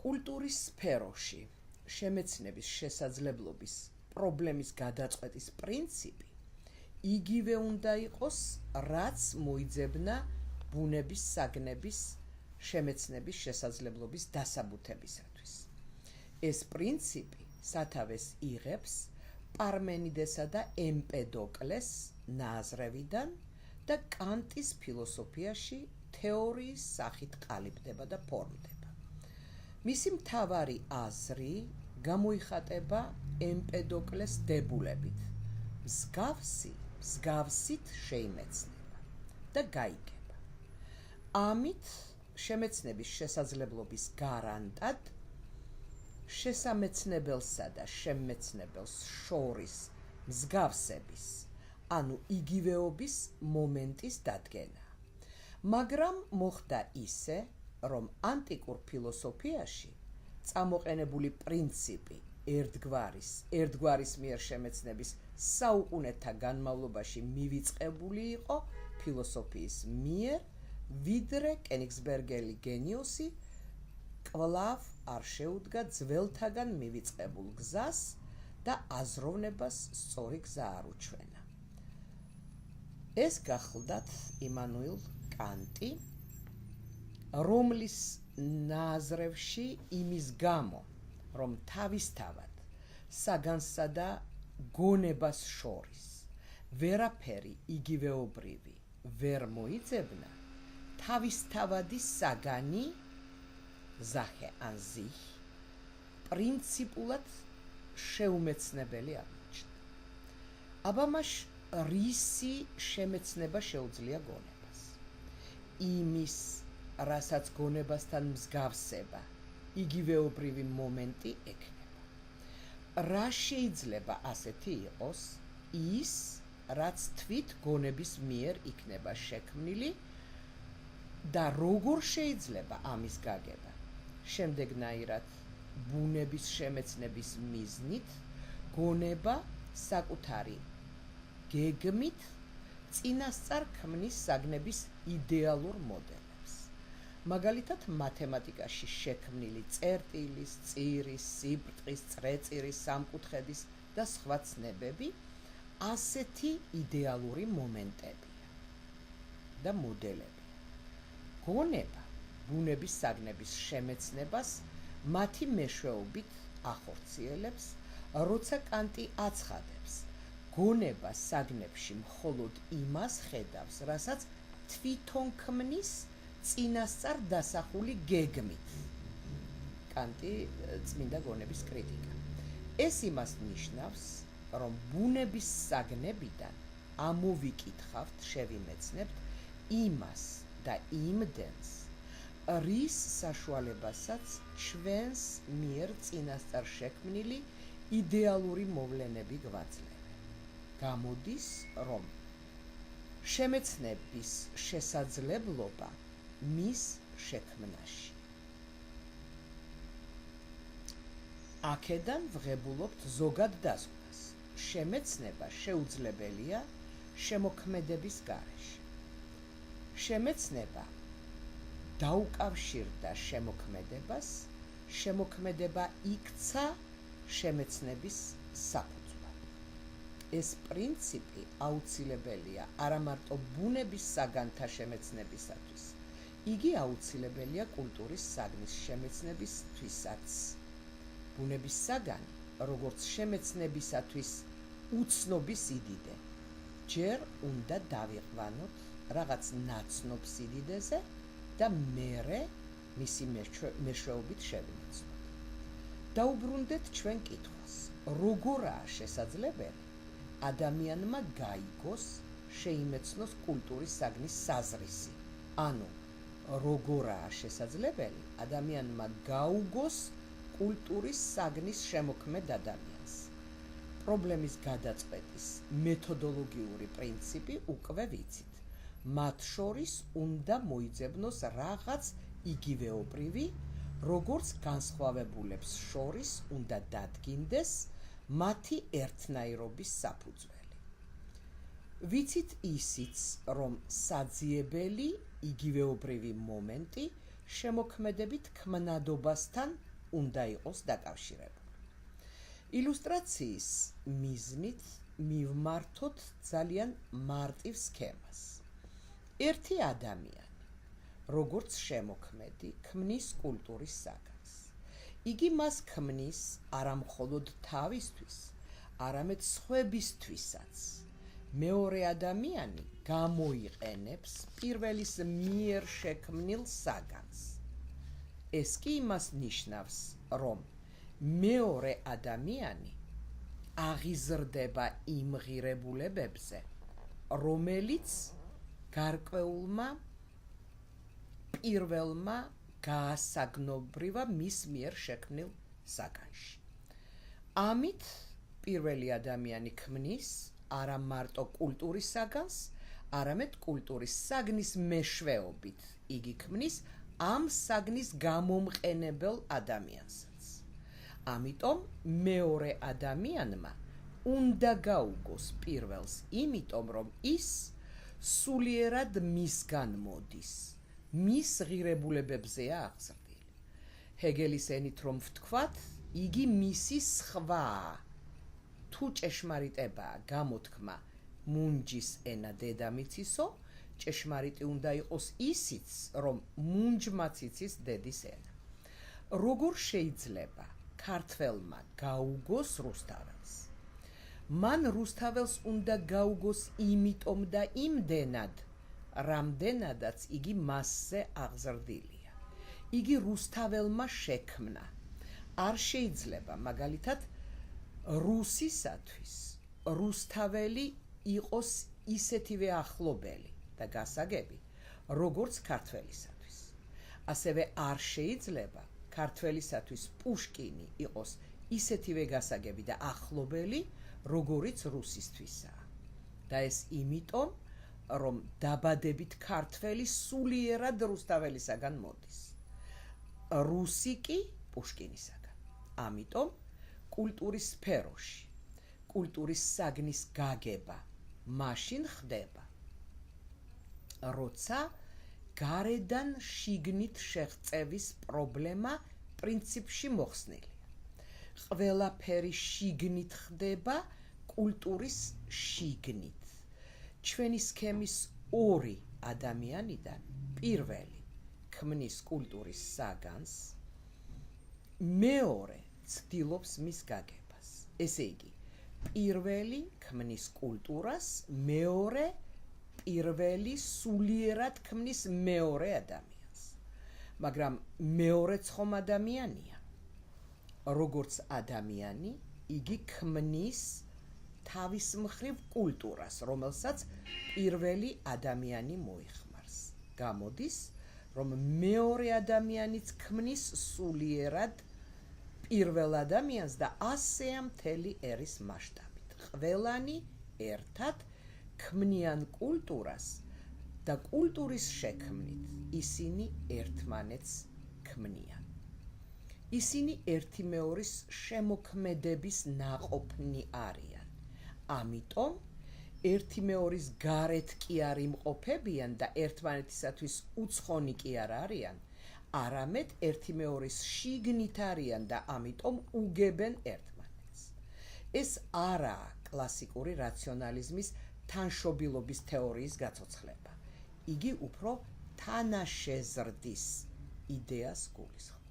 კულტურის სფეროში შემეცნების შესაძლებლობის პრობლემის გადაწყვეტის პრინციპი იგივე უნდა იყოს, რაც მოიძებნა ბუნების საგნების შემეცნების შესაძლებლობის დასაბუთებისათვის. ეს პრინციპი სათავეს იღებს პარმენიდესა და ემპედოკლეს ნაზრევიდან და კანტის ფილოსოფიაში თეორიის სახით ყალიბდება და ფორმდება. მისი მთავარი აზრი გამოიხატება ემპედოკლეს დებულებით. მსგავსით შეიმეცნება და გაიგება. ამით შემეცნების შესაძლებლობის გარანტად შესამეცნებელსა და შემეცნებელს შორის მსგავსების, ანუ იგივეობის მომენტის დადგენა. მაგრამ მოხდა ისე, რომ ანტიკურ ფილოსოფიაში წამოყენებული პრინციპი ერთგვარის მიერ შემეცნების საუკუნეთა განმავლობაში მივიწყებული იყო ფილოსოფიის მიერ, ვიდრე კენიგსბერგელი გენიოსი კვლავ არ შეუდგა ძველთაგან მივიწყებულ გზას და აზროვნებას სწორი გზა არ უჩვენა. ეს გახლდათ იმანუელ კანტი, რომლის ნაზრევში იმის გამო, რომ თავისთავად საგანსა და გონებას შორის ვერაფერი იგივეობრივი ვერ მოიძებნა, თავისთავადი საგანი Sache an sich პრინციპულად შეუმეცნებელი აღმოჩნდა. აბამაშ რისი შემეცნება შეუძლია გონებას. იმის, რასაც გონებასთან მსგავსება, იგივეობრივი მომენტი ექნება. რა შეიძლება ასეთი იყოს ის, რაც თვით გონების მიერ იქნება შექმნილი და როგორ შეიძლება ამის გაგება. შემდეგნაირად ბუნების შემეცნების მიზნით გონება საკუთარი გეგმით წინასწარ ქმნის საგნების იდეალურ მოდელებს. მაგალითად, მათემატიკაში შექმნილი წერტილის, წირის, სიბრტყის, წრეწირის, სამკუთხედის და სხვა ცნებები ასეთი იდეალური მომენტებია და მოდელებია. გონება ბუნების საგნების შემეცნებას მათი მეშვეობით ახორციელებს, როცა კანტი აცხადებს, გონება საგნებში მხოლოდ იმას ხედავს, რასაც თვითონ ქმნის წინასწარ დასახული გეგმით. კანტი წმინდა გონების კრიტიკა. ეს იმას ნიშნავს, რომ ბუნების საგნებიდან ამოვიკითხავთ, შევიმეცნებთ იმას და იმდენს, რის საშუალებასაც ჩვენს მიერ წინასწარ შექმნილი იდეალური მოვლენები გვაძლევენ. გამოდის, რომ შემეცნების შესაძლებლობა მის შექმნაში. აქედან ვღებულობთ ზოგად დაზღვას. შემეცნება შეუძლებელია შემოქმედების გარეშე. შემეცნება დაუკავშირდა შემოქმედებას, შემოქმედება იქცა შემეცნების საფუძვლად. ეს პრინციპი აუცილებელია არა მარტო ბუნების საგანთა შემეცნებისათვის, იგი აუცილებელია კულტურის საგნის შემეცნებისთვისაც. ბუნების საგანი, როგორც შემეცნებისათვის უცნობი სიდიდე, ჯერ უნდა დავიყვანოთ რაღაც ნაცნობ სიდიდეზე და მერე მისი მეშვეობით შევიმეცნოთ. დაუბრუნდეთ ჩვენ კითხვას, როგორაა შესაძლებელი ადამიანმა გაიგოს, შეიმეცნოს კულტურის საგნის საზრისი, ანუ როგორაა შესაძლებელი ადამიანმა გაუგოს კულტურის საგნის შემოქმედ ადამიანს. პრობლემის გადაწყვეტის მეთოდოლოგიური პრინციპი უკვე ვიცით. მათ შორის უნდა მოიძებნოს რაღაც იგივეობრივი, როგორც განსხვავებულებს შორის უნდა დადგინდეს მათი ერთნაირობის საფუძველი. ვიცით ისიც, რომ საძიებელი იგივეობრივი მომენტი შემოქმედებით ქმნადობასთან უნდა იყოს დაკავშირებული. ილუსტრაციის მიზნით მივმართოთ ძალიან მარტივ სქემას. ერთი ადამიანი, როგორც შემოქმედი, ქმნის კულტურის საგანს. იგი მას ქმნის არა მხოლოდ თავისთვის, არამედ სხვებისთვისაც. მეორე ადამიანი გამოიყენებს პირველის მიერ შექმნილ საგანს. ეს კი იმას ნიშნავს, რომ მეორე ადამიანი აღიზრდება იმ ღირებულებებზე, რომელიც გარკვეულმა პირველმა გაასაგნობრივა მის მიერ შექმნილ საგანში. ამით პირველი ადამიანი ქმნის არა მარტო კულტურის საგანს, არამედ კულტურის საგნის მეშვეობით იგი ქმნის ამ საგნის გამომყენებელ ადამიანსაც. ამიტომ მეორე ადამიანმა უნდა გაუგოს პირველს, იმიტომ რომ ის სულიერად მისგან მოდის, მის ღირებულებებზეა აღზრდილი. ჰეგელის ენით რომ ვთქვათ, იგი მისი სხვაა. თუ ჭეშმარიტებაა გამოთქმა მუნჯის ენა დედამიწისო, ჭეშმარიტი უნდა იყოს ისიც, რომ მუნჯმაც იცის დედის ენა. როგორ შეიძლება ქართველმა გაუგოს რუსთაველს? მან რუსთაველს უნდა გაუგოს იმიტომ და იმდენად, რამდენადაც იგი მასზე აღზრდილია. იგი რუსთაველმა შექმნა. არ შეიძლება მაგალითად რუსისათვის რუსთაველი იყოს ისეთივე ახლობელი და გასაგები, როგორც ქართველისათვის. ასევე არ შეიძლება ქართველისათვის პუშკინი იყოს ისეთივე გასაგები და ახლობელი, როგორიც რუსისთვისაა. და ეს იმიტომ, რომ დაბადებით ქართველი სულიერად რუსთაველისაგან მოდის. რუსი კი პუშკინისაგან. ამიტომ კულტურის სფეროში, კულტურის საგნის გაგება მაშინ ხდება, როცა გარედან შიგნით შეღწევის პრობლემა პრინციპში მოხსნილია. ყველაფერი შიგნით ხდება კულტურის შიგნით. ჩვენი სქემის ორი ადამიანიდან პირველი ქმნის კულტურის საგანს, მეორე ცდილობს მის გაგებას. ესე იგი, პირველი ქმნის კულტურას, მეორე პირველი სულიერად ქმნის მეორე ადამიანს. მაგრამ მეორეც ხომ ადამიანია. როგორც ადამიანი, იგი ქმნის თავის მხრივ კულტურას, რომელსაც პირველი ადამიანი მოიხმარს. გამოდის, რომ მეორე ადამიანიც ქმნის სულიერად პირველ ადამიანს და ასეა მთელი ერის მასშტაბით. ყველანი ერთად ქმნიან კულტურას და კულტურის შექმნით ისინი ერთმანეთს ქმნიან. ისინი ერთი მეორის შემოქმედების ნაყოფნი არიან. ამიტომ ერთი მეორის გარეთ კი არ იმყოფებიან და ერთმანეთისათვის უცხონი კი არ არიან, არამედ ერთი მეორის შიგნით არიან და ამიტომ უგებენ ერთმანეთს. ეს არაა კლასიკური რაციონალიზმის თანშობილობის თეორიის გაცოცხლება. იგი უფრო თანაშეზრდის იდეას გულისხმობს.